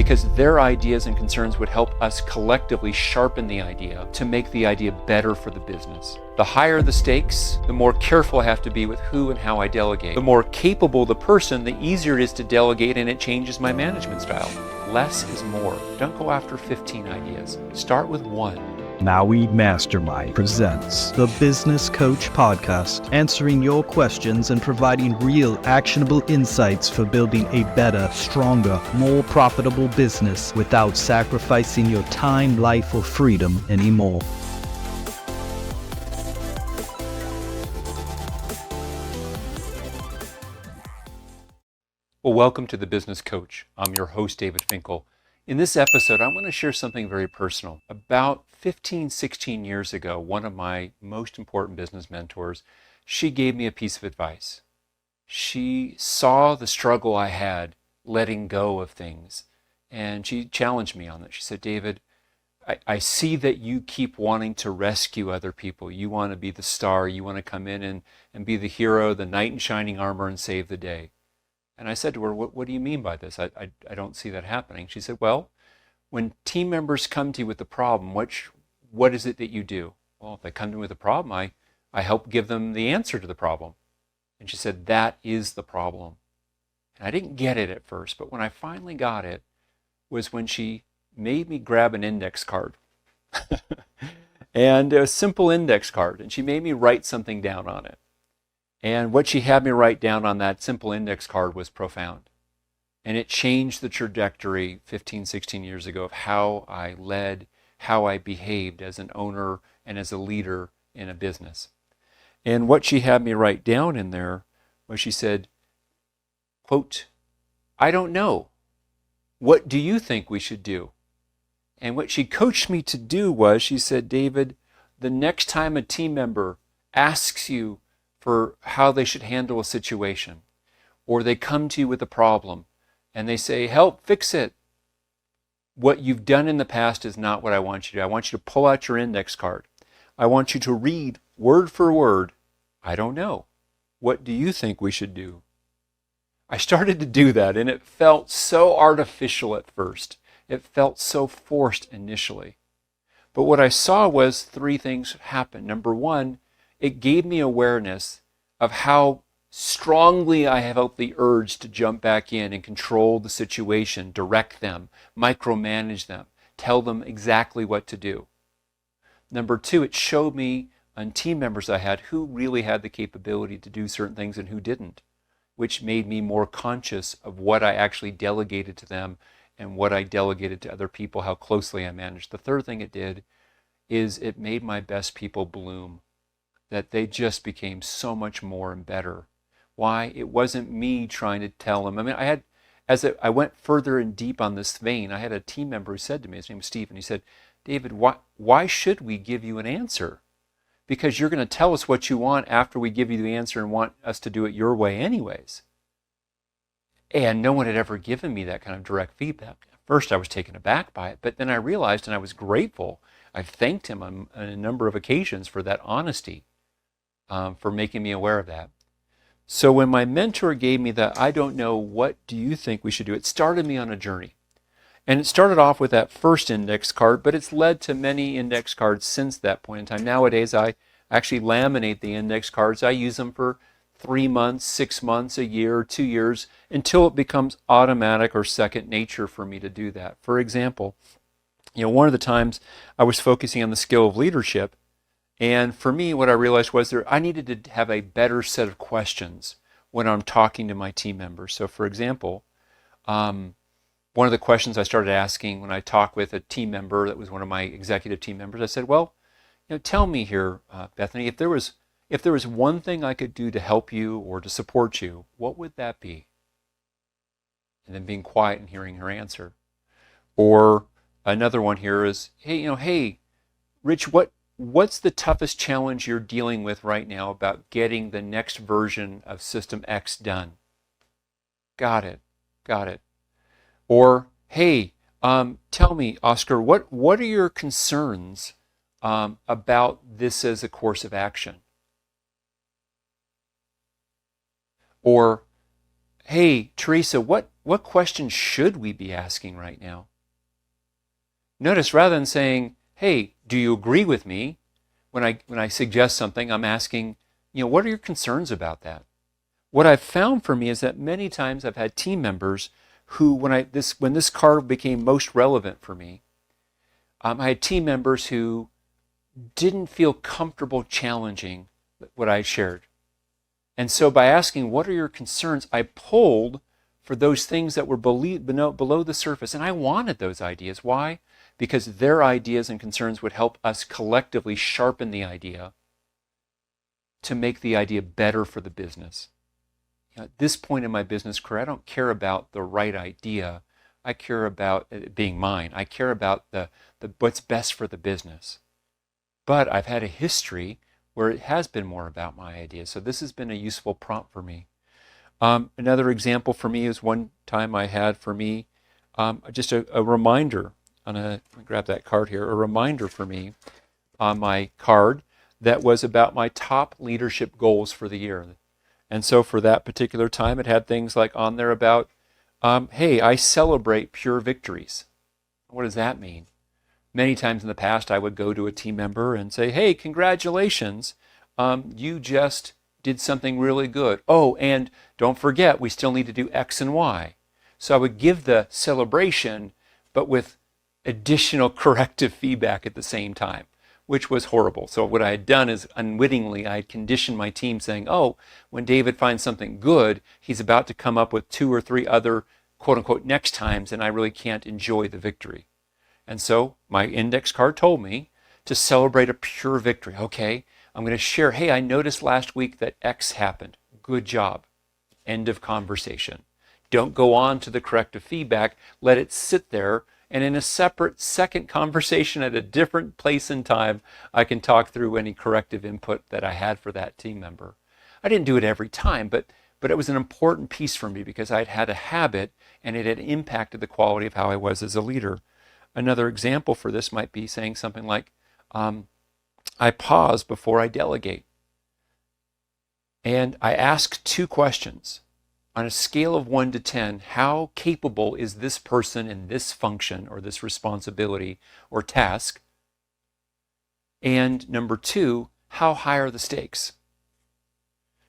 because their ideas and concerns would help us collectively sharpen the idea to make the idea better for the business. The higher the stakes, the more careful I have to be with who and how I delegate. The more capable the person, the easier it is to delegate, and it changes my management style. Less is more. Don't go after 15 ideas. Start with one. Maui Mastermind presents the Business Coach Podcast, answering your questions and providing real actionable insights for building a better, stronger, more profitable business without sacrificing your time, life, or freedom anymore. Well, welcome to the Business Coach. I'm your host, David Finkel. In this episode, I want to share something very personal. About 15, 16 years ago, one of my most important business mentors, she gave me a piece of advice. She saw the struggle I had letting go of things, and she challenged me on it. She said, David, I see that you keep wanting to rescue other people. You want to be the star. You want to come in and be the hero, the knight in shining armor, and save the day. And I said to her, what do you mean by this? I don't see that happening. She said, well, when team members come to you with a problem, what is it that you do? Well, if they come to me with a problem, I help give them the answer to the problem. And she said, that is the problem. And I didn't get it at first, but when I finally got it was when she made me grab an index card. And a simple index card. And she made me write something down on it. And what she had me write down on that simple index card was profound. And it changed the trajectory 15, 16 years ago of how I led, how I behaved as an owner and as a leader in a business. And what she had me write down in there was she said, quote, I don't know. What do you think we should do? And what she coached me to do was, she said, David, the next time a team member asks you for how they should handle a situation, or they come to you with a problem and they say, help, fix it. What you've done in the past is not what I want you to do. I want you to pull out your index card. I want you to read word for word, I don't know. What do you think we should do? I started to do that, and it felt so artificial at first. It felt so forced initially. But what I saw was three things happen. Number one, it gave me awareness of how strongly I have felt the urge to jump back in and control the situation, direct them, micromanage them, tell them exactly what to do. Number two, it showed me on team members I had who really had the capability to do certain things and who didn't, which made me more conscious of what I actually delegated to them and what I delegated to other people, how closely I managed. The third thing it did is it made my best people bloom, that they just became so much more and better. Why? It wasn't me trying to tell them. I mean, I went further and deep on this vein, I had a team member who said to me, his name was Steve, and he said, David, why should we give you an answer? Because you're going to tell us what you want after we give you the answer and want us to do it your way anyways. And no one had ever given me that kind of direct feedback. At first I was taken aback by it, but then I realized, and I was grateful, I thanked him on a number of occasions for that honesty, for making me aware of that. So when my mentor gave me that, I don't know, what do you think we should do? It started me on a journey. And it started off with that first index card, but it's led to many index cards since that point in time. Nowadays, I actually laminate the index cards. I use them for 3 months, 6 months, a year, 2 years, until it becomes automatic or second nature for me to do that. For example, one of the times I was focusing on the skill of leadership, and for me, what I realized was I needed to have a better set of questions when I'm talking to my team members. So for example, one of the questions I started asking when I talked with a team member that was one of my executive team members, I said, well, tell me here, Bethany, if there was one thing I could do to help you or to support you, what would that be? And then being quiet and hearing her answer. Or another one here is, hey, Rich, what's the toughest challenge you're dealing with right now about getting the next version of System X done? Got it. Or, hey, tell me, Oscar, what are your concerns about this as a course of action? Or, hey, Teresa, what question should we be asking right now? Notice rather than saying, hey, do you agree with me? When I suggest something, I'm asking, what are your concerns about that? What I've found for me is that many times I've had team members who, when this card became most relevant for me, I had team members who didn't feel comfortable challenging what I shared. And so by asking, what are your concerns, I pulled for those things that were below the surface. And I wanted those ideas. Why? Because their ideas and concerns would help us collectively sharpen the idea to make the idea better for the business. At this point in my business career, I don't care about the right idea. I care about it being mine. I care about the what's best for the business. But I've had a history where it has been more about my ideas. So this has been a useful prompt for me. Another example for me is one time I had for me just a reminder. Let me grab that card here. A reminder for me on my card that was about my top leadership goals for the year. And so for that particular time, it had things like on there about, hey, I celebrate pure victories. What does that mean? Many times in the past, I would go to a team member and say, hey, congratulations, you just did something really good. Oh, and don't forget, we still need to do X and Y. So I would give the celebration, but with additional corrective feedback at the same time, which was horrible. So what I had done is unwittingly, I had conditioned my team saying, oh, when David finds something good, he's about to come up with 2 or 3 other quote unquote next times, and I really can't enjoy the victory. And so my index card told me to celebrate a pure victory. Okay, I'm going to share, hey, I noticed last week that X happened. Good job. End of conversation. Don't go on to the corrective feedback. Let it sit there. And in a separate second conversation at a different place and time, I can talk through any corrective input that I had for that team member. I didn't do it every time, but it was an important piece for me because I'd had a habit and it had impacted the quality of how I was as a leader. Another example for this might be saying something like, I pause before I delegate. And I ask 2 questions. On a scale of 1 to 10, how capable is this person in this function or this responsibility or task? And number 2, how high are the stakes?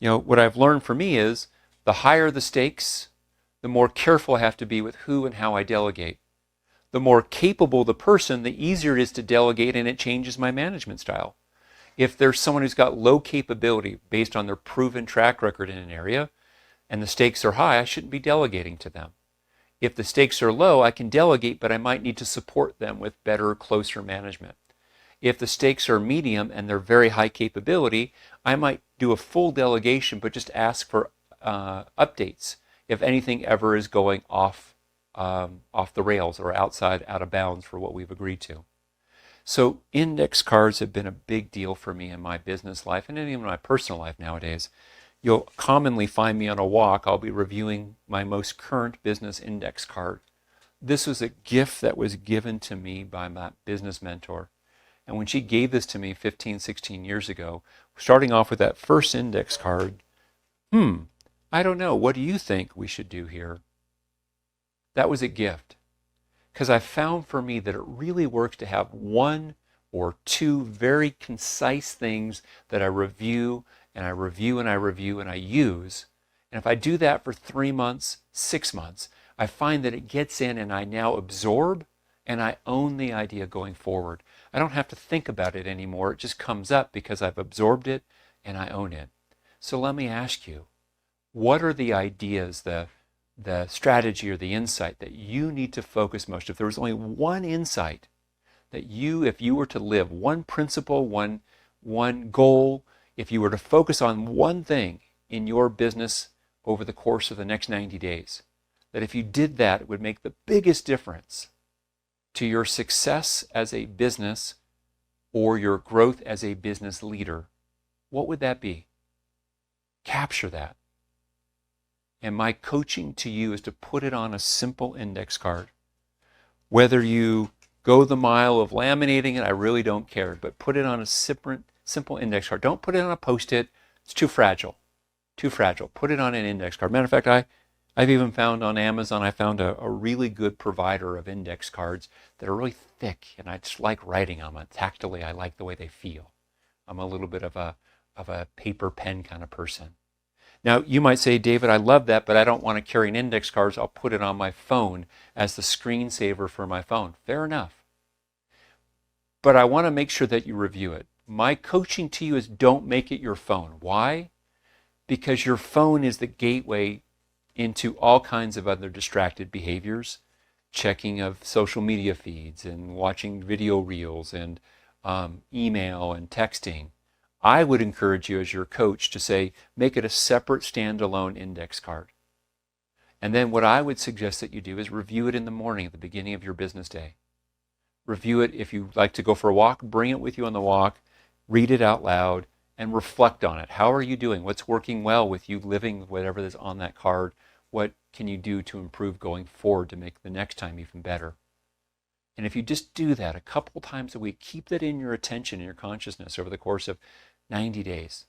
What I've learned for me is the higher the stakes, the more careful I have to be with who and how I delegate. The more capable the person, the easier it is to delegate, and it changes my management style. If there's someone who's got low capability based on their proven track record in an area, and the stakes are high, I shouldn't be delegating to them. If the stakes are low, I can delegate, but I might need to support them with better, closer management. If the stakes are medium and they're very high capability, I might do a full delegation, but just ask for updates if anything ever is going off the rails or out of bounds for what we've agreed to. So index cards have been a big deal for me in my business life and even in my personal life nowadays. You'll commonly find me on a walk. I'll be reviewing my most current business index card. This was a gift that was given to me by my business mentor. And when she gave this to me 15, 16 years ago, starting off with that first index card, I don't know, what do you think we should do here? That was a gift. Because I found for me that it really works to have 1 or 2 very concise things that I review and I review and I review and I use. And if I do that for 3 months, 6 months, I find that it gets in and I now absorb and I own the idea going forward. I don't have to think about it anymore. It just comes up because I've absorbed it and I own it. So let me ask you, what are the ideas, the strategy or the insight that you need to focus most? If there was only one insight that if you were to live, one principle, one goal, if you were to focus on one thing in your business over the course of the next 90 days, that if you did that, it would make the biggest difference to your success as a business or your growth as a business leader, what would that be? Capture that. And my coaching to you is to put it on a simple index card. Whether you go the mile of laminating it, I really don't care, but put it on a simple index card. Don't put it on a Post-it. It's too fragile. Too fragile. Put it on an index card. Matter of fact, I've even found on Amazon, I found a really good provider of index cards that are really thick, and I just like writing on them. Tactily, I like the way they feel. I'm a little bit of a paper pen kind of person. Now, you might say, David, I love that, but I don't want to carry an index card. I'll put it on my phone as the screensaver for my phone. Fair enough. But I want to make sure that you review it. My coaching to you is don't make it your phone. Why? Because your phone is the gateway into all kinds of other distracted behaviors, checking of social media feeds and watching video reels and email and texting. I would encourage you as your coach to say, make it a separate standalone index card. And then what I would suggest that you do is review it in the morning at the beginning of your business day. Review it. If you like to go for a walk, bring it with you on the walk, read it out loud, and reflect on it. How are you doing? What's working well with you living whatever is on that card? What can you do to improve going forward to make the next time even better? And if you just do that a couple times a week, keep that in your attention and your consciousness over the course of 90 days.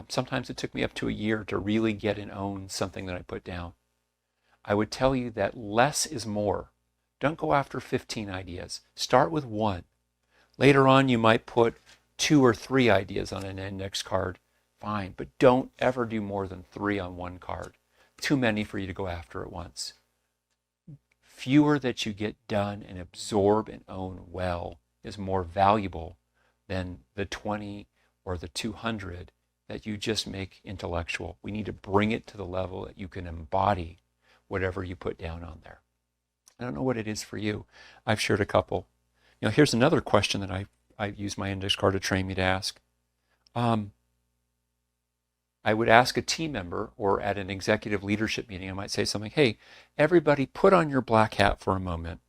Sometimes it took me up to a year to really get and own something that I put down. I would tell you that less is more. Don't go after 15 ideas. Start with one. Later on, you might put 2 or 3 ideas on an index card. Fine, but don't ever do more than 3 on one card. Too many for you to go after at once. Fewer that you get done and absorb and own well is more valuable than the 20 or the 200 that you just make intellectual. We need to bring it to the level that you can embody whatever you put down on there. I don't know what it is for you. I've shared a couple. Here's another question that I use my index card to train me to ask. I would ask a team member, or at an executive leadership meeting, I might say something, hey, everybody put on your black hat for a moment.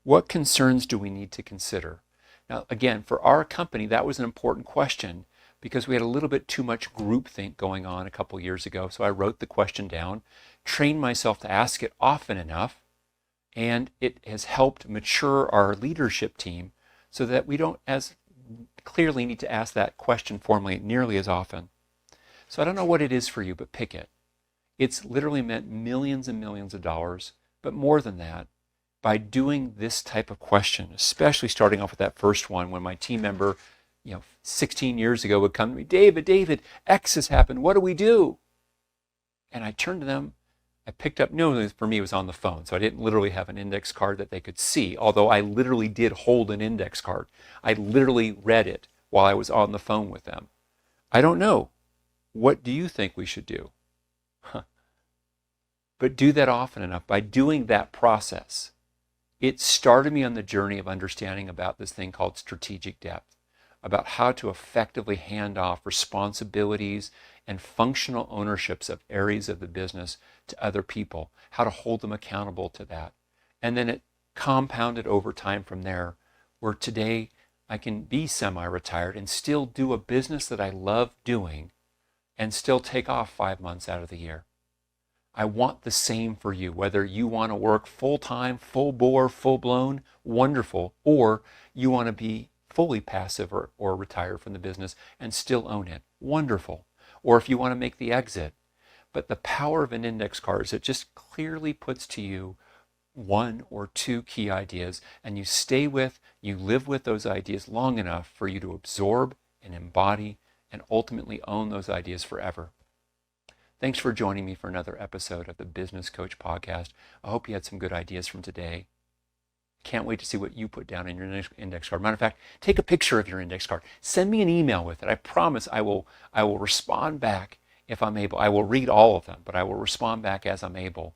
What concerns do we need to consider? Now, again, for our company, that was an important question because we had a little bit too much groupthink going on a couple years ago. So I wrote the question down, trained myself to ask it often enough, and it has helped mature our leadership team so that we don't as clearly need to ask that question formally nearly as often. So I don't know what it is for you, but pick it. It's literally meant millions and millions of dollars, but more than that, by doing this type of question, especially starting off with that first one when my team member, 16 years ago would come to me, David, X has happened, what do we do? And I turned to them, I picked up, no, for me it was on the phone, so I didn't literally have an index card that they could see, although I literally did hold an index card. I literally read it while I was on the phone with them. I don't know. What do you think we should do? But do that often enough. By doing that process, it started me on the journey of understanding about this thing called strategic depth, about how to effectively hand off responsibilities and functional ownerships of areas of the business to other people, how to hold them accountable to that. And then it compounded over time from there, where today I can be semi-retired and still do a business that I love doing and still take off 5 months out of the year. I want the same for you, whether you want to work full-time, full bore, full-blown, wonderful, or you want to be fully passive or retire from the business and still own it, wonderful. Or if you want to make the exit. But the power of an index card is it just clearly puts to you 1 or 2 key ideas, and you live with those ideas long enough for you to absorb and embody and ultimately own those ideas forever. Thanks for joining me for another episode of the Business Coach Podcast. I hope you had some good ideas from today. Can't wait to see what you put down in your index card. Matter of fact, take a picture of your index card. Send me an email with it. I promise I will respond back if I'm able. I will read all of them, but I will respond back as I'm able.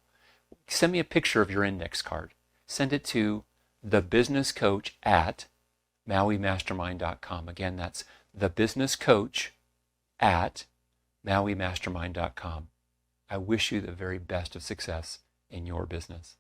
Send me a picture of your index card. Send it to thebusinesscoach@mauimastermind.com. Again, that's thebusinesscoach@mauimastermind.com. I wish you the very best of success in your business.